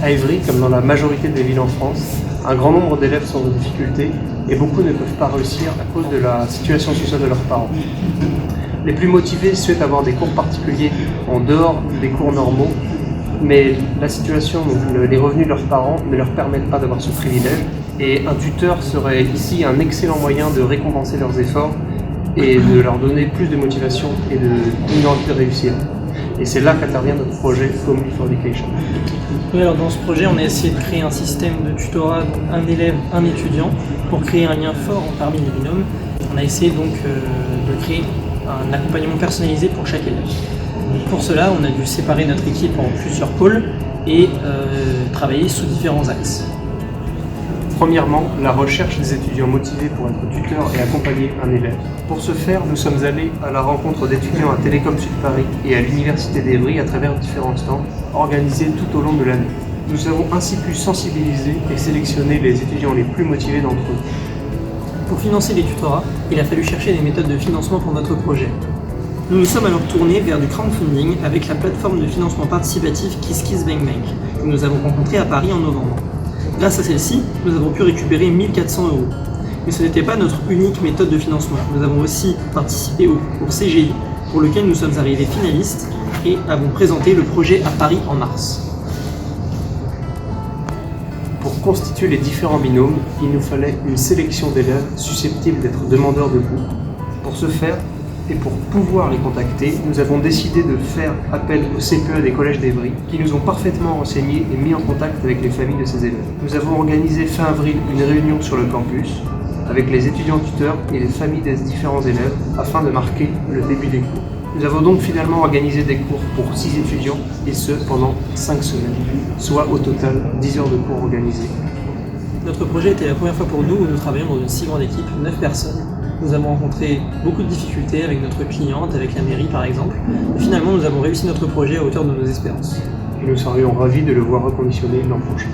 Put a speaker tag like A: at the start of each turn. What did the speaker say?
A: À Évry, comme dans la majorité des villes en France, un grand nombre d'élèves sont en difficulté et beaucoup ne peuvent pas réussir à cause de la situation sociale de leurs parents. Les plus motivés souhaitent avoir des cours particuliers en dehors des cours normaux, mais la situation, les revenus de leurs parents ne leur permettent pas d'avoir ce privilège, et un tuteur serait ici un excellent moyen de récompenser leurs efforts et de leur donner plus de motivation et une envie de réussir. Et c'est là qu'intervient notre projet Home for Education.
B: Oui, alors dans ce projet, on a essayé de créer un système de tutorat, donc un élève, un étudiant, pour créer un lien fort parmi les binômes. On a essayé donc de créer un accompagnement personnalisé pour chaque élève. Pour cela, on a dû séparer notre équipe en plusieurs pôles et travailler sous différents axes.
A: Premièrement, la recherche des étudiants motivés pour être tuteurs et accompagner un élève. Pour ce faire, nous sommes allés à la rencontre d'étudiants à Télécom Sud Paris et à l'Université d'Évry à travers différents stands organisés tout au long de l'année. Nous avons ainsi pu sensibiliser et sélectionner les étudiants les plus motivés d'entre eux.
B: Pour financer les tutorats, il a fallu chercher des méthodes de financement pour notre projet. Nous nous sommes alors tournés vers du crowdfunding avec la plateforme de financement participatif KissKissBankBank, que nous avons rencontrée à Paris en novembre. Grâce à celle-ci, nous avons pu récupérer 1 400 €. Mais ce n'était pas notre unique méthode de financement. Nous avons aussi participé au concours CGI, pour lequel nous sommes arrivés finalistes et avons présenté le projet à Paris en mars.
A: Pour constituer les différents binômes, il nous fallait une sélection d'élèves susceptibles d'être demandeurs de cours. Pour ce faire, et pour pouvoir les contacter, nous avons décidé de faire appel au CPE des collèges d'Évry, qui nous ont parfaitement renseignés et mis en contact avec les familles de ces élèves. Nous avons organisé fin avril une réunion sur le campus, avec les étudiants tuteurs et les familles des différents élèves, afin de marquer le début des cours. Nous avons donc finalement organisé des cours pour 6 étudiants, et ce pendant 5 semaines, soit au total 10 heures de cours organisés.
B: Notre projet était la première fois pour nous où nous travaillons dans une si grande équipe, 9 personnes. Nous avons rencontré beaucoup de difficultés avec notre cliente, avec la mairie par exemple. Et finalement, nous avons réussi notre projet à hauteur de nos espérances.
A: Et nous serions ravis de le voir reconditionné l'an prochain.